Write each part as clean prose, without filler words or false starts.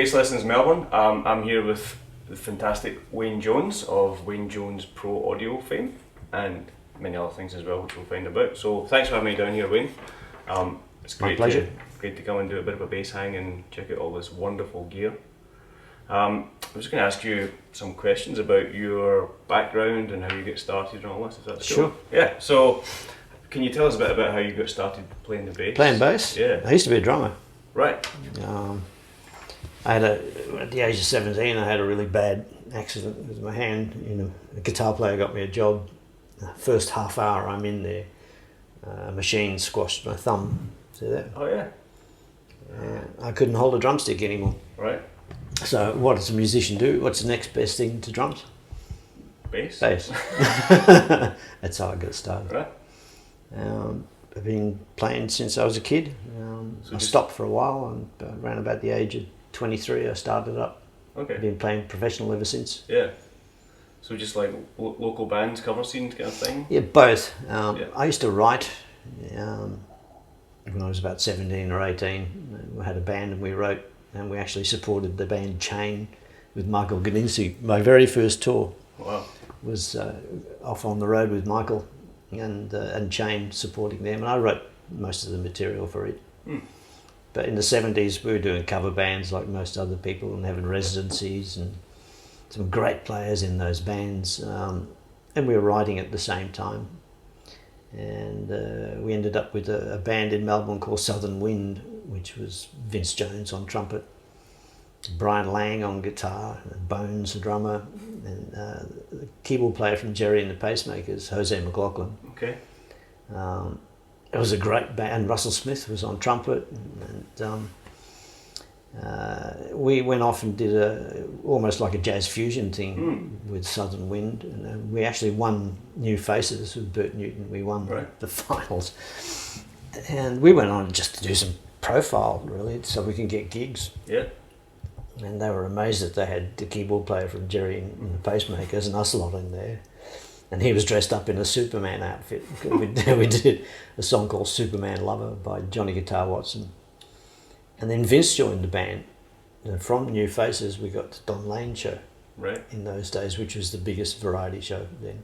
Bass Lessons Melbourne. I'm here with the fantastic Wayne Jones of Wayne Jones Pro Audio fame and many other things as well, which we'll find about. So thanks for having me down here, Wayne. It's great. My pleasure. Great to come and do a bit of a bass hang and check out all this wonderful gear. I'm just going to ask you some questions about your background and how you get started and all this. Is that Sure. cool? Yeah. So, can you tell us a bit about how you got started playing the bass? Playing bass? Yeah. I used to be a drummer. Right. At the age of 17, I had a really bad accident with my hand. A guitar player got me a job. The first half hour I'm in there, a machine squashed my thumb. See that? Oh yeah. I couldn't hold a drumstick anymore. Right. So what does a musician do? What's the next best thing to drums? Bass. Bass. That's how I got started. Right. I've been playing since I was a kid. I stopped for a while, and around about the age of 23 I started up. Okay. I've been playing professional ever since. Yeah. So just like local bands, cover scenes kind of thing? Yeah, both. Yeah. I used to write when I was about 17 or 18. We had a band and we wrote, and we actually supported the band Chain with Michael Ganinsky. My very first tour was off on the road with Michael and Chain supporting them, and I wrote most of the material for it. But in the 70s we were doing cover bands like most other people and having residencies and some great players in those bands, and we were writing at the same time. And we ended up with a band in Melbourne called Southern Wind, which was Vince Jones on trumpet, Brian Lang on guitar, Bones the drummer, and the keyboard player from Jerry and the Pacemakers, Jose McLaughlin. Okay. It was a great band, and Russell Smith was on trumpet, and we went off and did almost like a jazz fusion thing with Southern Wind, and we actually won New Faces with Bert Newton. We won the finals, and we went on just to do some profile, really, so we can get gigs. Yeah. And they were amazed that they had the keyboard player from Jerry and the Pacemakers and us lot in there. And he was dressed up in a Superman outfit. We did a song called Superman Lover by Johnny Guitar Watson. And then Vince joined the band. And from New Faces we got the Don Lane show in those days, which was the biggest variety show then.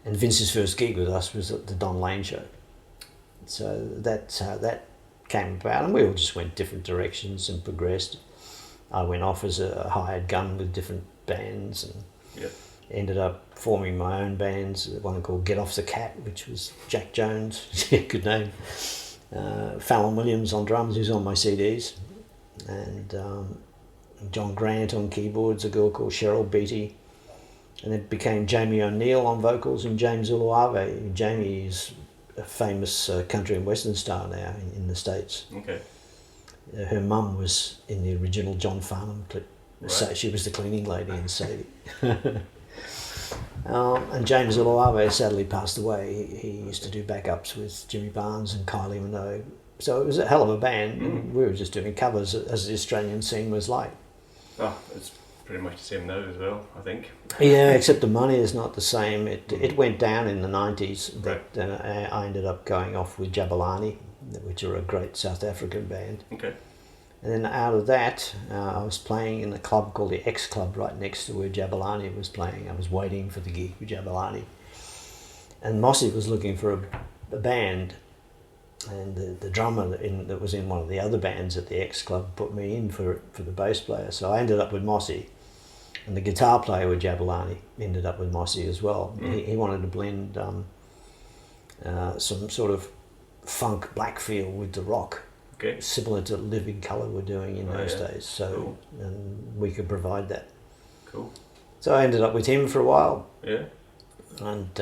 And Vince's first gig with us was at the Don Lane show. So that's how that came about, and we all just went different directions and progressed. I went off as a hired gun with different bands and ended up forming my own bands, one called Get Off the Cat, which was Jack Jones, good name, Fallon Williams on drums, who's on my CDs, and John Grant on keyboards, a girl called Cheryl Beattie, and it became Jamie O'Neill on vocals and James Uluave. Jamie is a famous country and western star now in the States. Okay. Her mum was in the original John Farnham clip. So she was the cleaning lady in Sadie. And James Uluave sadly passed away. He used to do backups with Jimmy Barnes and Kylie Minogue. So it was a hell of a band. We were just doing covers as the Australian scene was like. Oh, it's pretty much the same now as well, I think. Yeah, except the money is not the same. It went down in the 90s. Then I ended up going off with Jabulani, which are a great South African band. Okay. And then out of that, I was playing in a club called the X Club right next to where Jabulani was playing. I was waiting for the gig with Jabulani. And Mossy was looking for a band, and the drummer that was in one of the other bands at the X Club put me in for the bass player. So I ended up with Mossy. And the guitar player with Jabulani ended up with Mossy as well. He wanted to blend some sort of funk black feel with the rock, similar to Living Colour were doing in those days. So and we could provide that. Cool. So I ended up with him for a while. Yeah. And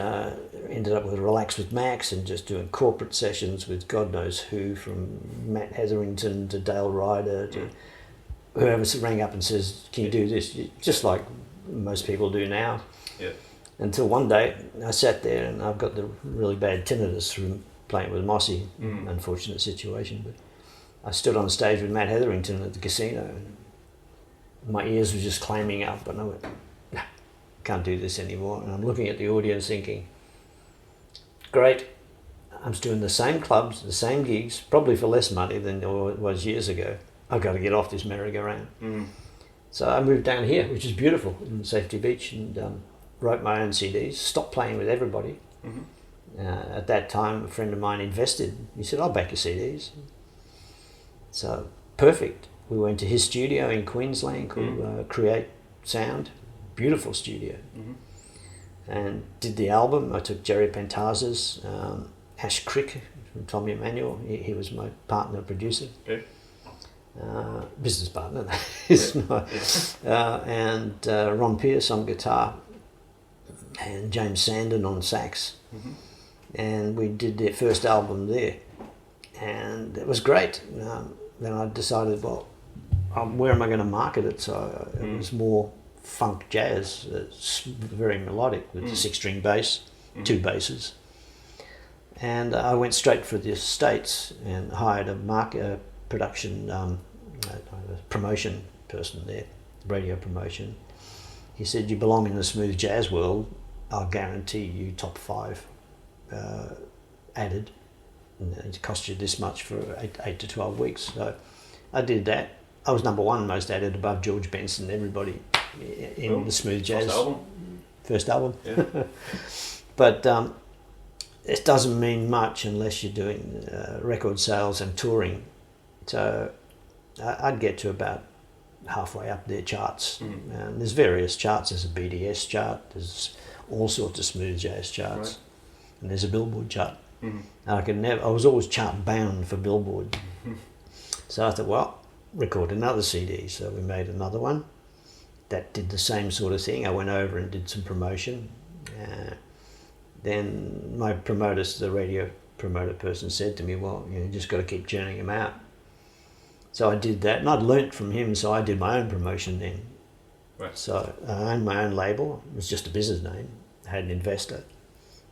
ended up with Relax with Max and just doing corporate sessions with God knows who, from Matt Hetherington to Dale Ryder to whoever rang up and says, can you do this? Just like most people do now. Yeah. Until one day I sat there and I've got the really bad tinnitus from playing with Mossy, unfortunate situation, but I stood on stage with Matt Hetherington at the casino and my ears were just clamming up and I went, nah, can't do this anymore. And I'm looking at the audience thinking, great, I'm doing the same clubs, the same gigs, probably for less money than it was years ago. I've got to get off this merry-go-round. Mm. So I moved down here, which is beautiful, in Safety Beach, and wrote my own CDs, stopped playing with everybody. Mm-hmm. At that time, a friend of mine invested. He said, I'll back your CDs. So, perfect. We went to his studio in Queensland called Create Sound. Beautiful studio. Mm-hmm. And did the album. I took Jerry Pentaz's, Ash Crick from Tommy Emmanuel. He was my partner producer. Okay. Business partner, that is not. And Ron Pierce on guitar, and James Sandon on sax. Mm-hmm. And we did their first album there, and it was great. Then I decided, well, where am I going to market it? So it was more funk jazz, very melodic with a 6-string bass, 2 basses. And I went straight for the States and hired a production promotion person there, radio promotion. He said, you belong in the smooth jazz world, I'll guarantee you top 5 added, and it cost you this much for 8 to 12 weeks. So I did that. I was number 1 most added above George Benson, everybody in the smooth jazz. First album. Yeah. But it doesn't mean much unless you're doing record sales and touring. So I'd get to about halfway up their charts. And there's various charts. There's a BDS chart. There's all sorts of smooth jazz charts. Right. And there's a Billboard chart. And I was always chart bound for Billboard. So I thought, well, record another CD. So we made another one that did the same sort of thing. I went over and did some promotion. Then my promoter, the radio promoter person, said to me, well, you just got to keep churning them out. So I did that, and I'd learnt from him, so I did my own promotion then. Right. So I owned my own label. It was just a business name. I had an investor.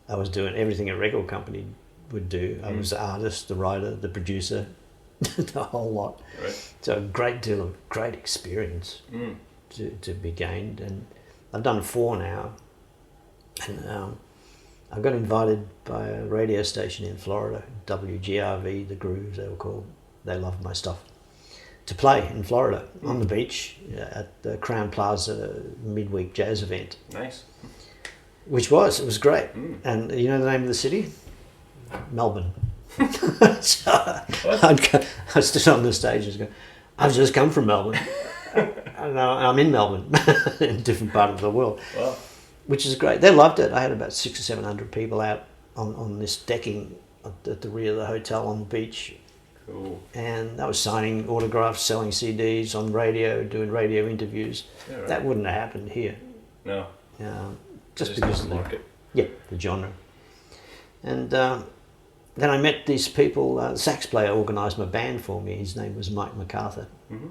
I was doing everything a record company would do. I was the artist, the writer, the producer, the whole lot. Right. So a great deal of great experience to be gained. And I've done 4 now. And I got invited by a radio station in Florida, WGRV, The Grooves they were called. They loved my stuff. To play in Florida on the beach at the Crown Plaza midweek jazz event. Nice. It was great. And you know the name of the city? Melbourne. So I stood on the stage and go, I've just come from Melbourne. And I'm in Melbourne, in a different part of the world. Wow. Which is great. They loved it. I had about 600 or 700 people out on this decking at the rear of the hotel on the beach. Cool. And I was signing autographs, selling CDs on radio, doing radio interviews. Yeah, right. That wouldn't have happened here. No. Just because of the market. Yeah, the genre. And then I met these people. The sax player organised my band for me. His name was Mike MacArthur. Mm-hmm.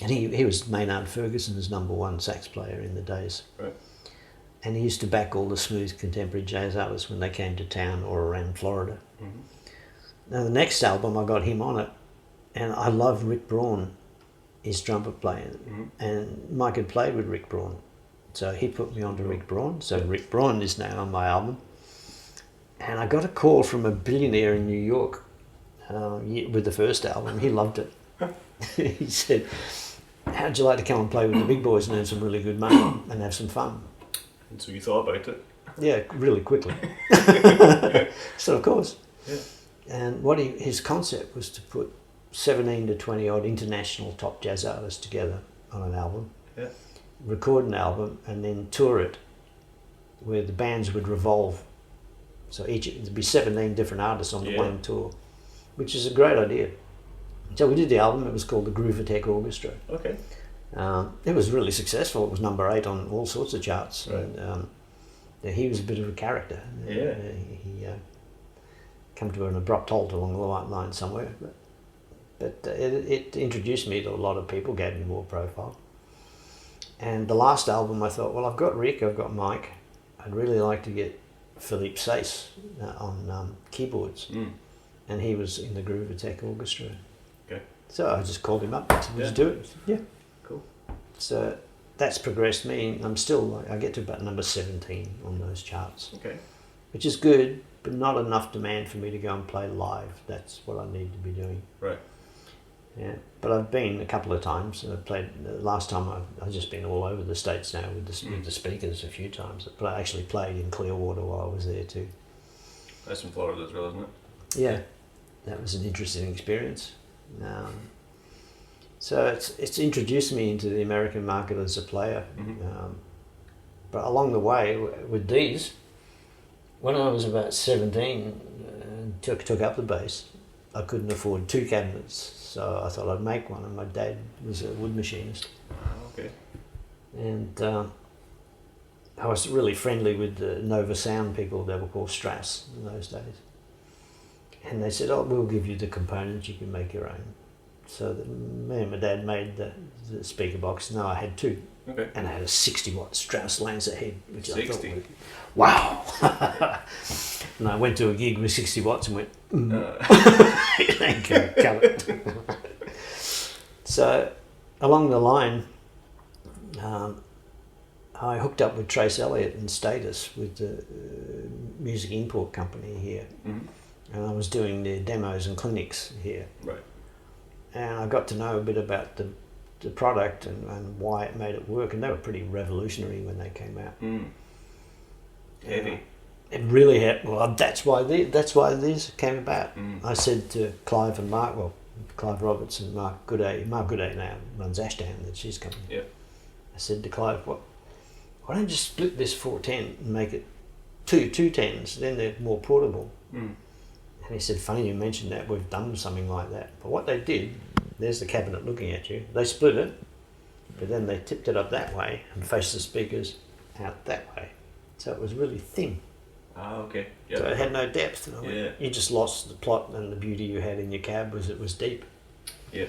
And he was Maynard Ferguson's #1 sax player in the days. Right. And he used to back all the smooth contemporary jazz artists when they came to town or around Florida. Mm-hmm. Now the next album, I got him on it, and I love Rick Braun, his trumpet player. Mm-hmm. And Mike had played with Rick Braun, so he put me on to Rick Braun. So Rick Braun is now on my album. And I got a call from a billionaire in New York with the first album. He loved it. He said, how'd you like to come and play with the big boys and earn some really good money and have some fun? And so you thought about it? Yeah, really quickly. So of course. Yeah. And his concept was to put 17 to 20 odd international top jazz artists together on an album, record an album, and then tour it, where the bands would revolve. So there'd be 17 different artists on the one tour, which is a great idea. So we did the album. It was called the Groovatech Orchestra. Okay. It was really successful. It was #8 on all sorts of charts. Right. And he was a bit of a character. Yeah. He come to an abrupt halt along the line somewhere, but it introduced me to a lot of people, gave me more profile. And the last album, I thought, well, I've got Rick, I've got Mike. I'd really like to get Philippe Sace on keyboards, and he was in the Groovatech Orchestra. Okay. So I just called him up and said, let's do it. Yeah. Cool. So that's progressed me. I get to about number 17 on those charts. Okay. Which is good, but not enough demand for me to go and play live. That's what I need to be doing. Right. Yeah, but I've been a couple of times. I played last time. I've just been all over the States now with the speakers a few times. But I actually played in Clearwater while I was there too. That's in Florida as well, isn't it? Yeah, that was an interesting experience. So it's introduced me into the American market as a player. But along the way with these, when I was about 17, took up the bass. I couldn't afford 2 cabinets, so I thought I'd make one, and my dad was a wood machinist. Okay. And I was really friendly with the Nova Sound people. They were called Strass in those days. And they said, oh, we'll give you the components, you can make your own. So me and my dad made the speaker box. Now I had 2. Okay. And I had a 60-watt Strauss Lancer head, which 60. I thought, wow. And I went to a gig with 60 watts and went, it ain't gonna cut it. So along the line, I hooked up with Trace Elliott in Status with the music import company here. And I was doing their demos and clinics here. Right. And I got to know a bit about the product and why it made it work, and they were pretty revolutionary when they came out. Heavy. It really had. Well, that's why these came about. I said to Clive and Mark, Clive Roberts and Mark Gooday now runs Ashdown, that she's coming. Yeah. I said to Clive, why don't you split this 410 and make it two 10s? Then they're more portable. And he said, funny you mentioned that, we've done something like that. But what they did, there's the cabinet looking at you, they split it, but then they tipped it up that way and faced the speakers out that way. So it was really thin. Okay. Yep. So it had no depth. You just lost the plot, and the beauty you had in your cab was it was deep. Yeah.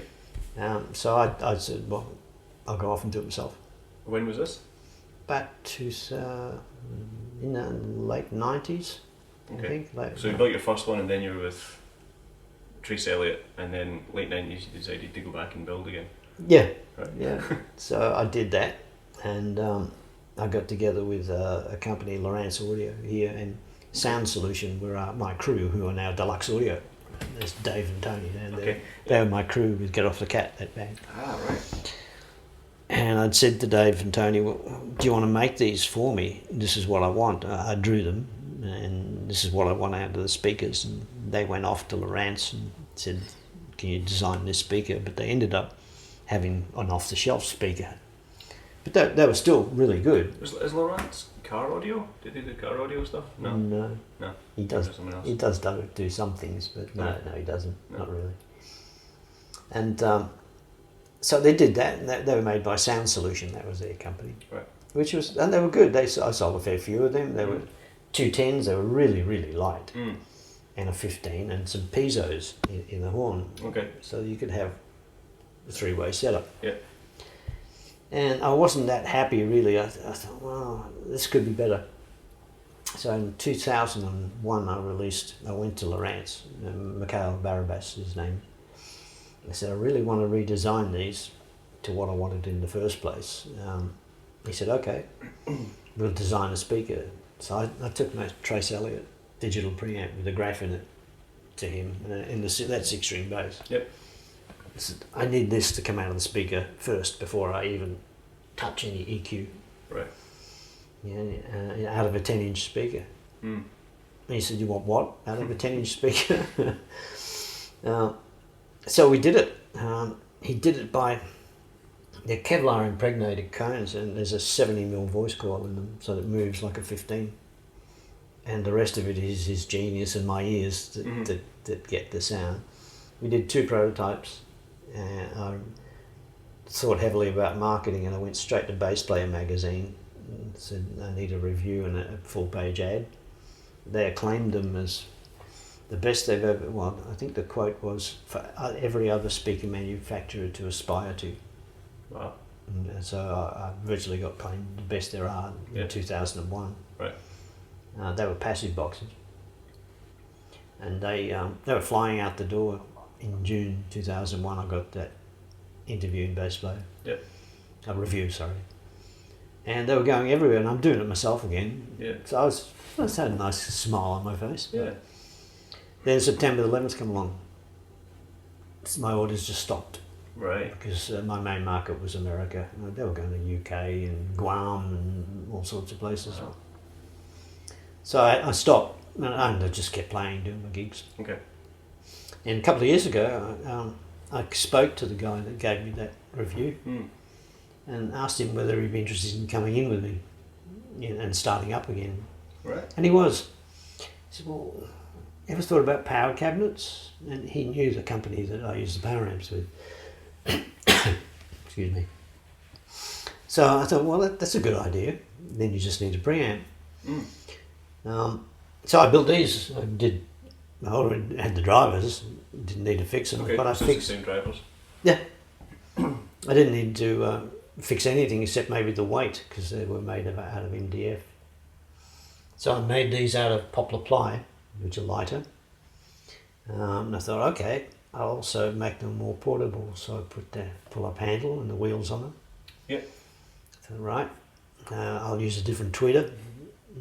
So I said, well, I'll go off and do it myself. When was this? Back to in the late 90s. Okay. I think. So you built your first one, and then you were with Trace Elliott, and then late 90s you decided to go back and build again. Yeah. Right. Yeah. So I did that, and I got together with a company, Lawrence Audio here, and Sound Solution were my crew, who are now Deluxe Audio. There's Dave and Tony, and they were my crew with Get Off the Cat, that band. Right. And I'd said to Dave and Tony, well, do you want to make these for me? This is what I want. I drew them, and this is what I want out of the speakers. And they went off to Lawrence and said, can you design this speaker? But they ended up having an off-the-shelf speaker. But they were still really good. Is Lawrence car audio? Did he do car audio stuff? No. No. He does. Else. He does do some things, but no, he doesn't. No. Not really. And so they did that, and they were made by Sound Solution. That was their company. Right. And they were good. I sold a fair few of them. They were 210s. They were really, really light, and a 15, and some piezos in the horn. Okay. So you could have a 3-way setup. Yeah. And I wasn't that happy, really. I thought, well, this could be better. So in 2001, I went to Lawrence, Mikhail Barabas, his name. I said, I really want to redesign these to what I wanted in the first place. He said, okay, we'll design a speaker. So I took my Trace Elliott digital preamp with a graph in it to him, in that 6-string bass. Yep. I said, I need this to come out of the speaker first before I even touch any EQ. Right. Yeah, out of a 10-inch speaker. And he said, you want what? Out of a 10-inch speaker? So we did it. He did it by, they're Kevlar impregnated cones, and there's a 70mm voice coil in them, so it moves like a 15. And the rest of it is his genius and my ears that get the sound. We did 2 prototypes. I thought heavily about marketing, and I went straight to Bass Player magazine and said I need a review and a full-page ad. They acclaimed them as the best they've ever. Well, I think the quote was for every other speaker manufacturer to aspire to. Wow. And so I virtually got claimed the best there are in 2001. Right. They were passive boxes, and they were flying out the door. In June 2001, I got that interview in Bass Player. Yep. A review, sorry. And they were going everywhere, and I'm doing it myself again. Yeah. So I had a nice smile on my face. Yeah. Then September the 11th come along. my orders just stopped Right. because my main market was America. They were going to UK and Guam and all sorts of places. Wow. So I stopped and I just kept playing, doing my gigs. Okay. And a couple of years ago, I spoke to the guy that gave me that review and asked him whether he'd be interested in coming in with me and starting up again. Right. And he was. He said, well, ever thought about power cabinets? And he knew the company that I use the power amps with. Excuse me. So I thought, well, that's a good idea. Then you just need a preamp. So I built these. I already had the drivers. Didn't need to fix them. Okay, But I so fixed. it's the same drivers. Yeah. I didn't need to fix anything except maybe the weight because they were made out of MDF. So I made these out of poplar ply, which are lighter. And I thought, okay, I'll also make them more portable. So I put the pull-up handle and the wheels on them. Yeah. I thought, right, I'll use a different tweeter.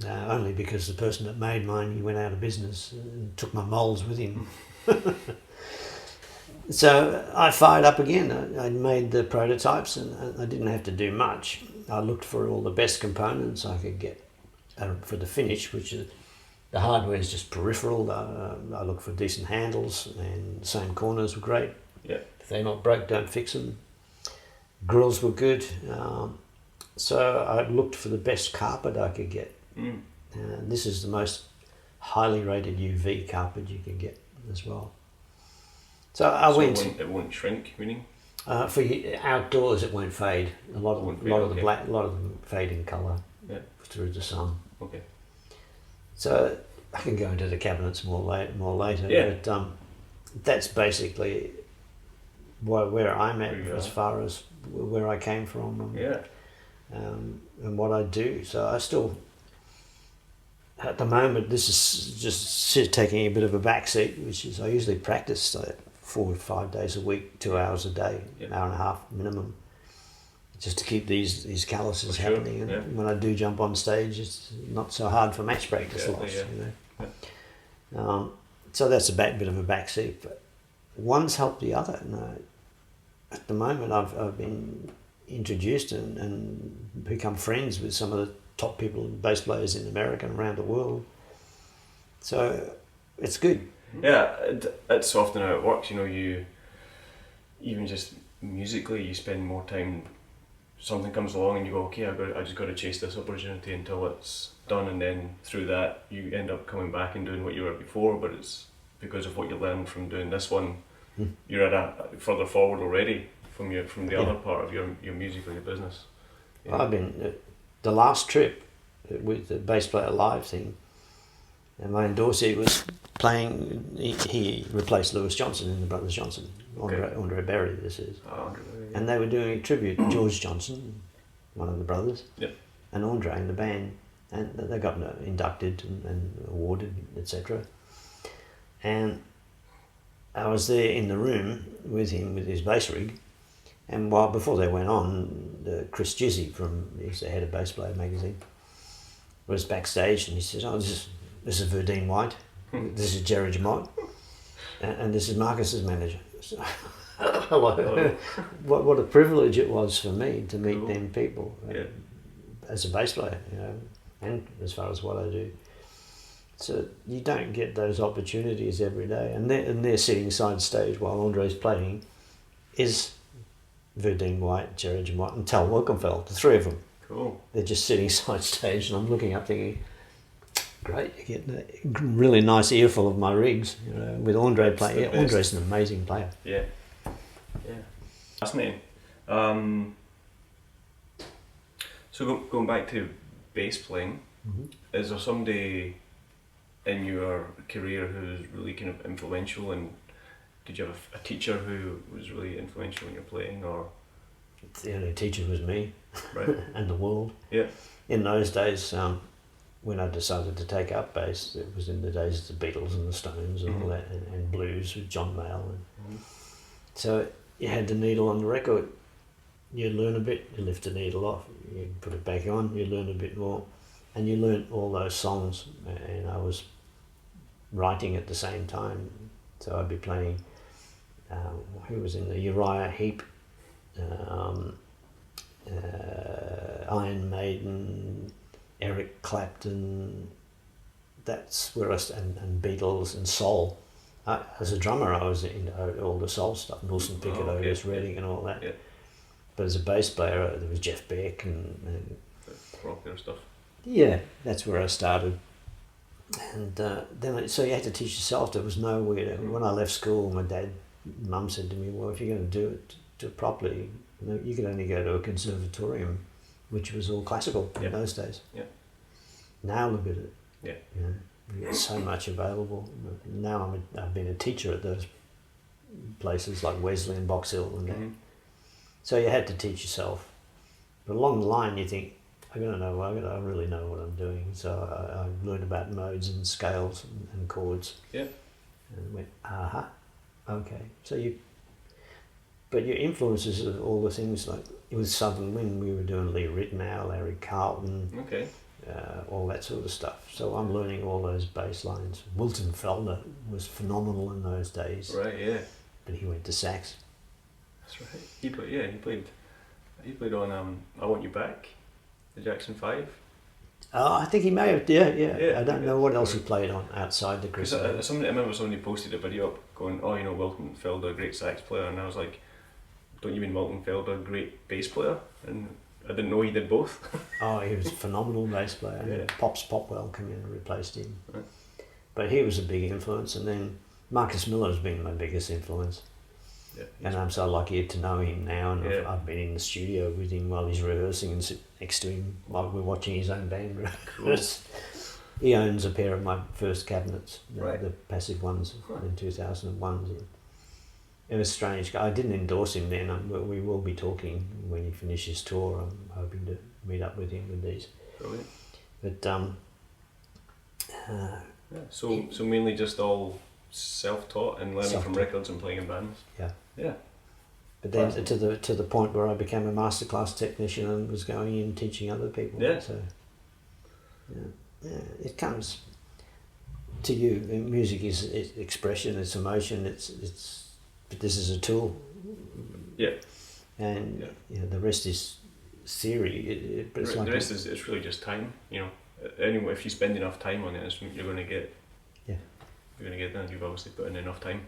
Only because the person that made mine, he went out of business and took my moulds with him. So I fired up again. I made the prototypes and I didn't have to do much. I looked for all the best components I could get for the finish, which is the hardware is just peripheral. I looked for decent handles and the same corners were great. Yeah. If they're not broke, don't fix them. Grills were good. So I looked for the best carpet I could get. This is the most highly rated UV carpet you can get as well. So I went. It won't shrink, meaning? For outdoors, it won't fade. A lot of the black, a lot of them fade in colour through the sun. Okay. So I can go into the cabinets more later. Yeah. But that's basically where I'm at as far as where I came from. And what I do. So I still. At the moment, this is just taking a bit of a backseat, which is I usually practice 4 or 5 days a week, 2 hours a day, an hour and a half minimum, just to keep these calluses happening. And when I do jump on stage, it's not so hard for match practice loss. So that's a bit of a backseat, but one's helped the other. At the moment, I've been introduced and become friends with some of the top people, bass players in America and around the world. So it's good. Yeah, it's often how it works. You even just musically, you spend more time. Something comes along and you go, okay, I just got to chase this opportunity until it's done, and then through that you end up coming back and doing what you were before. But it's because of what you learned from doing this one. You're at a further forward already from the other part of your music or your business. Yeah. I've been. The last trip with the bass player live thing, and my Dorsey was playing. He replaced Lewis Johnson in the Brothers Johnson. Andre Berry, this is. And they were doing a tribute to George Johnson, one of the brothers, and Andre in the band, and they got inducted and awarded, etc. And I was there in the room with him with his bass rig. And before they went on, Chris Jizzy he's the head of Bass Player magazine, was backstage and he says, "Oh, this is Verdine White, this is Jerry Jamont, and this is Marcus's manager." So, hello, what a privilege it was for me to meet them people as a bass player, and as far as what I do. So you don't get those opportunities every day, and they're sitting side stage while Andre's playing, is Verdine White, Jerry Jamont, and Tal Wilkenfeld, the three of them. Cool. They're just sitting side stage, and I'm looking up thinking, great, you're getting a really nice earful of my rigs, with Andre playing. Yeah, Andre's an amazing player. Yeah. Fascinating. So going back to bass playing, is there somebody in your career who's really kind of influential, and did you have a teacher who was really influential in your playing, or? The only teacher was me, right. And the world. Yeah. In those days, when I decided to take up bass, it was in the days of the Beatles and the Stones and all that, and blues with John Mayall. So you had the needle on the record. You learn a bit, you lift the needle off, you put it back on, you learn a bit more, and you learn all those songs. And I was writing at the same time, so I'd be playing who was in the Uriah Heep, Iron Maiden, Eric Clapton. That's where and Beatles and soul. As a drummer, I was into all the soul stuff, Wilson Pickett, Otis Redding, and all that. Yeah. But as a bass player, there was Jeff Beck and Rockier stuff. yeah, that's where I started. And so you had to teach yourself. There was nowhere. When I left school, Mum said to me, "Well, if you're going to do it properly, you could only go to a conservatorium, which was all classical in those days." Yeah. Now look at it. Yeah. You get so much available. Now I've been a teacher at those places like Wesley and Box Hill and that. So you had to teach yourself. But along the line, you think, I really know what I'm doing. So I learned about modes and scales and chords. Yeah. And went, okay. But your influences are all the things like with Southern Wind, we were doing Lee Ritenour, Larry Carlton. Okay. All that sort of stuff. So I'm learning all those bass lines. Wilton Felder was phenomenal in those days. Right, yeah. But he went to sax. That's right. He played on I Want You Back, the Jackson 5. Oh, I think he may have, yeah. I don't know what else he Right. played on outside the Because Crusader. I remember somebody posted a video up going, Wilton Felder, great sax player, and I was like, don't you mean Wilton Felder, great bass player? And I didn't know he did both. Oh, he was a phenomenal bass player. And Yeah. Pops Popwell came in and replaced him. Right. But he was a big influence. And then Marcus Miller's been my biggest influence. Yeah, And I'm so lucky to know him now. And Yeah. I've been in the studio with him while he's rehearsing and sit next to him while we're watching his own band rehearse. He owns a pair of my first cabinets, the passive ones in 2001. It was a strange guy. I didn't endorse him then. We will be talking when he finishes tour. I'm hoping to meet up with him with these. Brilliant. But So mainly just all self-taught and learning from records and playing in bands. Yeah. Yeah. But then to the point where I became a masterclass technician and was going in teaching other people. Yeah. So it comes to you. Music is expression. It's emotion. It's. But this is a tool. Yeah. And the rest is theory. But it's The rest is it's really just time. Anyway, if you spend enough time on it, you're going to get. Yeah. You're going to get that. You've obviously put in enough time.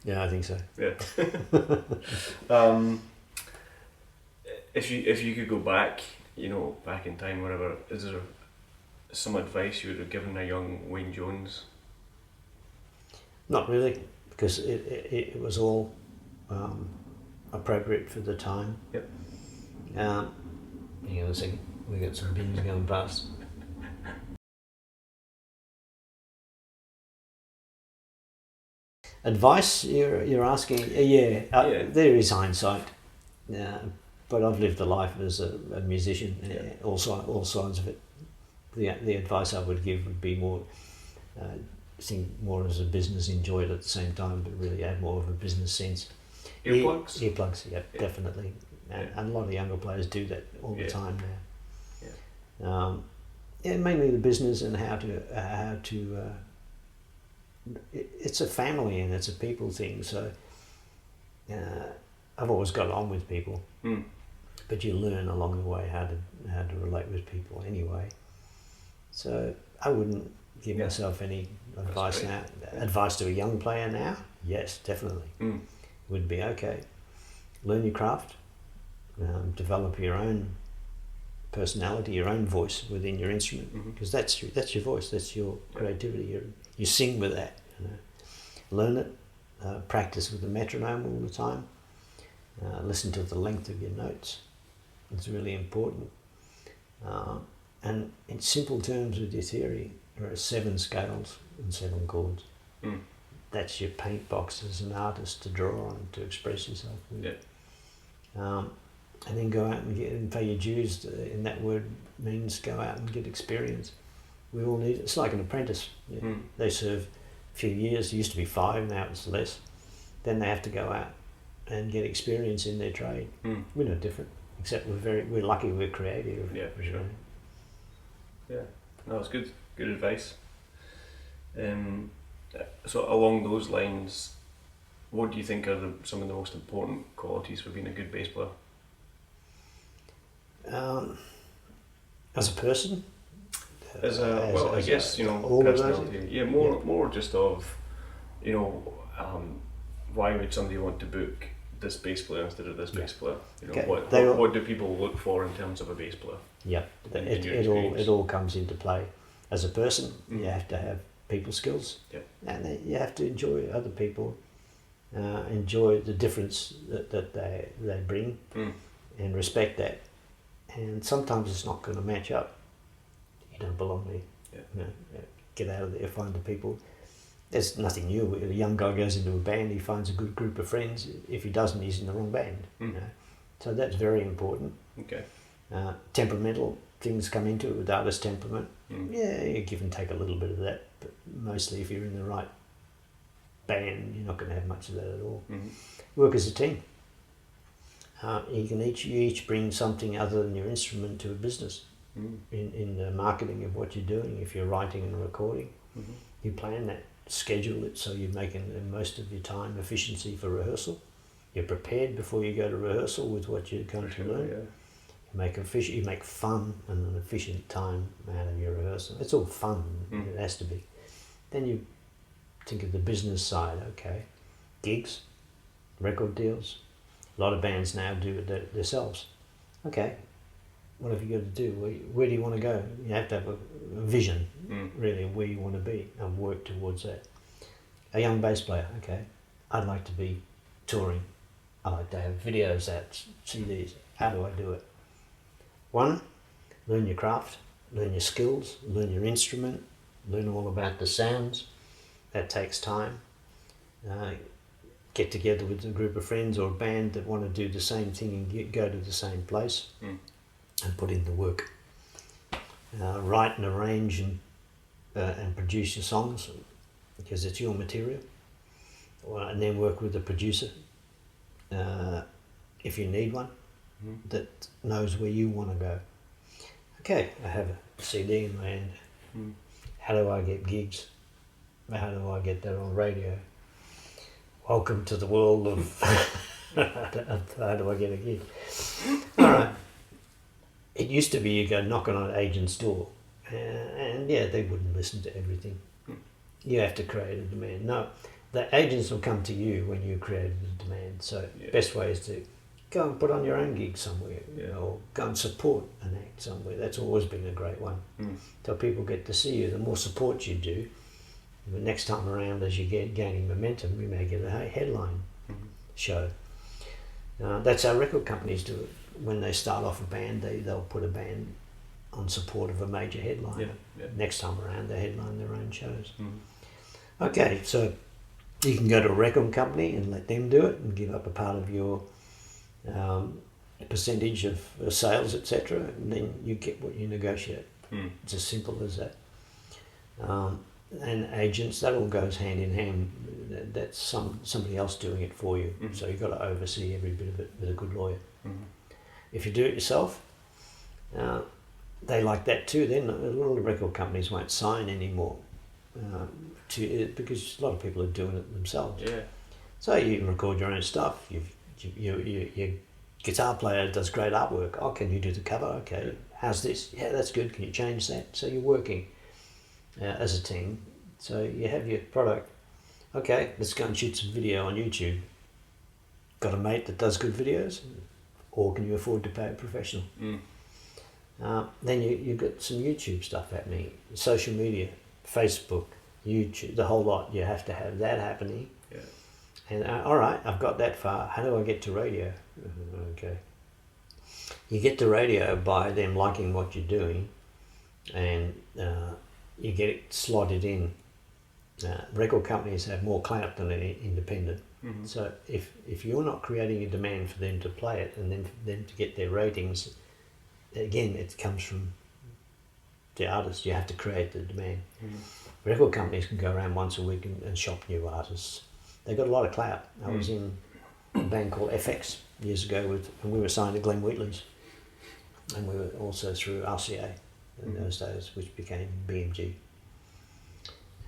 Yeah, I think so. Yeah. If you could go back, back in time, whatever, is there some advice you would have given a young Wayne Jones? Not really, because it was all appropriate for the time. Yep. Hang on a second, we got some bins going past. Advice you're asking? There is hindsight, but I've lived a life as a musician, all sides of it. The advice I would give would be more, think more as a business, enjoy it at the same time, but really add more of a business sense. Earplugs? Earplugs, definitely. And a lot of younger players do that all the time now. Mainly the business and how to it's a family and it's a people thing, so I've always got on with people, but you learn along the way how to relate with people anyway. So I wouldn't give myself any advice now. Advice to a young player now? Yes, definitely. Would be okay. Learn your craft, develop your own personality, your own voice within your instrument, because that's your voice, that's your creativity. You sing with that. Learn it, practice with the metronome all the time, listen to the length of your notes. It's really important. And in simple terms with your theory, there are 7 scales and 7 chords. That's your paint box as an artist to draw on, to express yourself with. And then go out and pay your dues. And that word means go out and get experience. We all need it. It's like an apprentice. They serve a few years. It used to be 5, now it's less. Then they have to go out and get experience in their trade. We're no different, except we're lucky we're creative. Yeah, for sure. Yeah, no, it's good advice. So along those lines, what do you think are some of the most important qualities for being a good bass player? As a person? I guess, all personality. of those? Yeah, more just of, why would somebody want to book this bass player instead of this bass player? Okay. What do people look for in terms of a bass player? Yeah, it all comes into play. As a person, you have to have people skills, and you have to enjoy other people, enjoy the difference that they bring, and respect that. And sometimes it's not going to match up. You don't belong there. Get out of there, find the people. There's nothing new. A young guy goes into a band, he finds a good group of friends. If he doesn't, he's in the wrong band. So that's very important. Okay. Temperamental things come into it with artist temperament. Yeah, you give and take a little bit of that, but mostly if you're in the right band, you're not going to have much of that at all. Work as a team. You each bring something other than your instrument to a business. In the marketing of what you're doing. If you're writing and recording, you plan that, schedule it so you're making the most of your time efficiency for rehearsal. You're prepared before you go to rehearsal with what you're going to learn. You make fun and an efficient time out of your rehearsal. It's all fun. It has to be. Then you think of the business side. Okay, gigs, record deals. A lot of bands now do it themselves. Okay, what have you got to do? Where do you want to go? You have to have a vision, really, of where you want to be and work towards that. A young bass player, okay, I'd like to be touring. I like to have videos out, CDs. How do I do it? One, learn your craft, learn your skills, learn your instrument, learn all about the sounds. That takes time. Get together with a group of friends or a band that want to do the same thing and go to the same place and put in the work. Write and arrange and produce your songs because it's your material. And then work with a producer if you need one that knows where you want to go. Okay, I have a CD in my hand. How do I get gigs? How do I get that on radio? Welcome to the world of how do I get a gig? All right. It used to be you go knocking on an agent's door and they wouldn't listen to everything. You have to create a demand. No, the agents will come to you when you create a demand. So best way is to go and put on your own gig somewhere or go and support an act somewhere. That's always been a great one. So people get to see you. The more support you do, the next time around as you get gaining momentum, you may get a headline show. That's how record companies do it. When they start off a band, they'll put a band on support of a major headliner. Next time around, they headline their own shows. Okay, so you can go to a record company and let them do it and give up a part of your percentage of sales, etc., and then you get what you negotiate. It's as simple as that. And agents, that all goes hand in hand. That's somebody else doing it for you. So you've got to oversee every bit of it with a good lawyer. If you do it yourself, they like that too. Then a lot of record companies won't sign anymore because a lot of people are doing it themselves. So you can record your own stuff. Your guitar player does great artwork. Oh, can you do the cover? Okay. How's this? Yeah, that's good. Can you change that? So you're working as a team. So you have your product. Okay, let's go and shoot some video on YouTube. Got a mate that does good videos? Or can you afford to pay a professional? Then you've got some YouTube stuff happening. Social media, Facebook, YouTube, the whole lot. You have to have that happening. And all right, I've got that far. How do I get to radio? Okay. You get to radio by them liking what you're doing and you get it slotted in. Record companies have more clout than an independent. So if you're not creating a demand for them to play it and then for them to get their ratings, again, it comes from the artist. You have to create the demand. Record companies can go around once a week and shop new artists. They've got a lot of clout. I was in a band called FX years ago and we were signed to Glenn Wheatley's, and we were also through RCA in those days, which became BMG.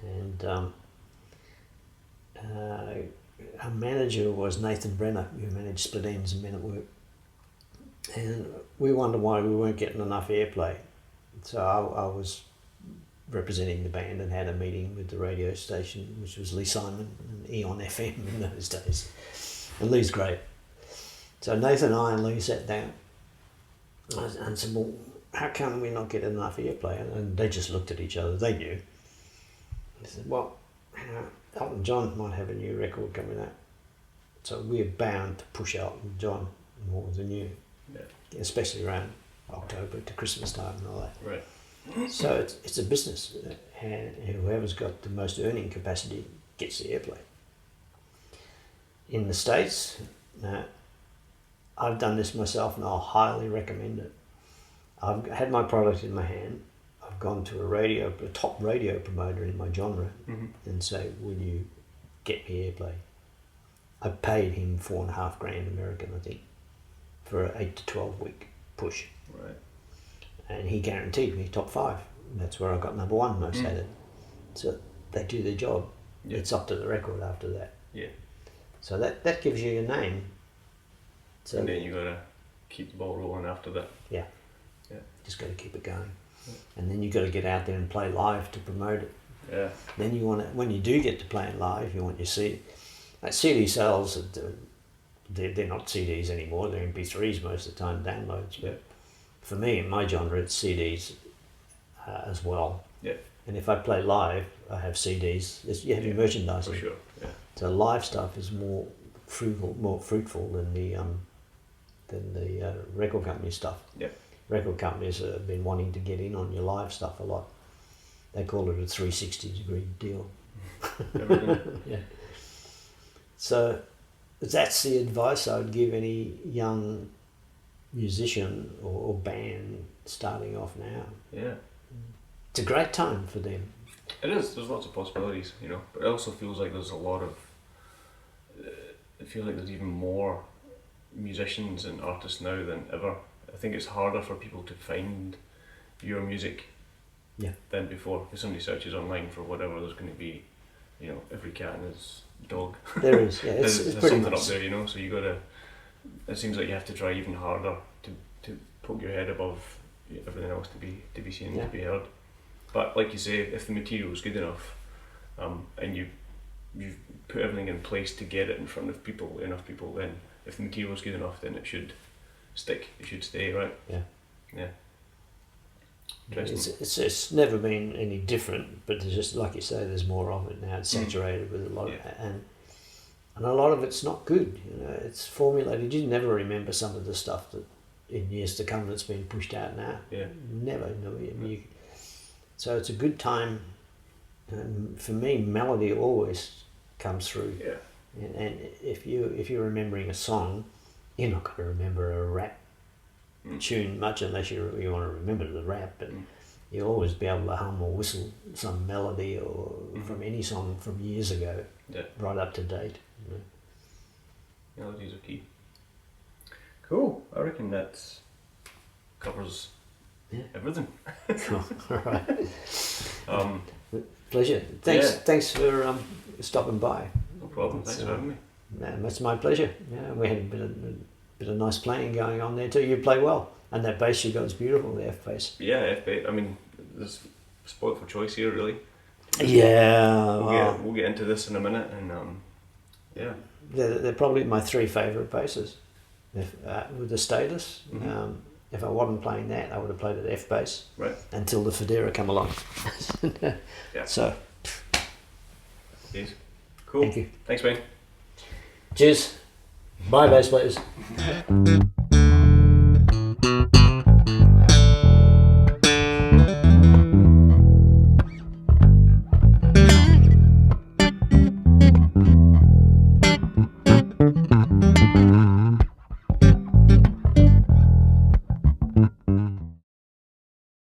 And our manager was Nathan Brenner, who managed Split Ends and Men at Work. And we wondered why we weren't getting enough airplay. So I was representing the band and had a meeting with the radio station, which was Lee Simon and Eon FM in those days. And Lee's great. So Nathan and I and Lee sat down and said, well, how come we not get enough airplay? And they just looked at each other. They knew. They said, well, Elton John might have a new record coming out. So we're bound to push Elton John more than you. Yeah. Especially around October to Christmas time and all that. Right. So it's a business, and whoever's got the most earning capacity gets the airplay. In the States, I've done this myself and I'll highly recommend it. I've had my product in my hand. I've gone to a top radio promoter in my genre and say, will you get me airplay? I paid him $4,500 American, I think, for an 8 to 12 week push. Right. And he guaranteed me top 5. And that's where I got number 1 most at it. So they do their job. Yeah. It's up to the record after that. Yeah. So that gives you your name. So and then you gotta keep the ball rolling after that. Yeah. Yeah. Just gotta keep it going. Yeah. And then you gotta get out there and play live to promote it. Yeah. Then you want to, when you do get to playing live, you want your CD. Like CD sales, they're not CDs anymore. They're MP3s most of the time, downloads. But for me, in my genre, it's CDs as well. Yeah. And if I play live, I have CDs. You have your merchandising. For sure. Yeah. So live stuff is more fruitful than the record company stuff. Yeah. Record companies have been wanting to get in on your live stuff a lot. They call it a 360-degree deal. Yeah. So that's the advice I would give any young musician or band starting off now. Yeah. It's a great time for them. It is. There's lots of possibilities, you know. But it also feels like there's a lot of. It feels like there's even more musicians and artists now than ever. I think it's harder for people to find your music. Yeah. Than before. If somebody searches online for whatever, there's going to be, you know, every cat and his dog. There is. Yeah. It's there's pretty something much up there, you know. So you gotta. It seems like you have to try even harder to poke your head above everything else to be seen, to be heard. But like you say, if the material is good enough, and you've put everything in place to get it in front of enough people, then if the material is good enough, then it should stick. It should stay, right? Yeah. Yeah. It's never been any different, but there's just, like you say, there's more of it now. It's saturated with a lot of, and a lot of it's not good. You know, it's formulated. You never remember some of the stuff that in years to come that's been pushed out now. Yeah. Never. So it's a good time. And for me, melody always comes through. Yeah. And if you're remembering a song, you're not going to remember a rap tune much unless you want to remember the rap, but you'll always be able to hum or whistle some melody or from any song from years ago, right up to date. You know. Melodies are key. Cool. I reckon that covers everything. Cool. All right. Pleasure. Thanks for stopping by. No problem. Thanks for having me. That's my pleasure. Yeah, we had a bit of nice playing going on there too. You play well, and that bass you got is beautiful. The F bass. Yeah, F bass. I mean, there's spoiled for choice here, really. Yeah. We'll get into this in a minute, and they're probably my 3 favourite basses. With the Status, if I wasn't playing that, I would have played at F bass. Right. Until the Federa come along. So. Yes. Cool. Thank you. Thanks, Wayne. Cheers. Bye, bass players.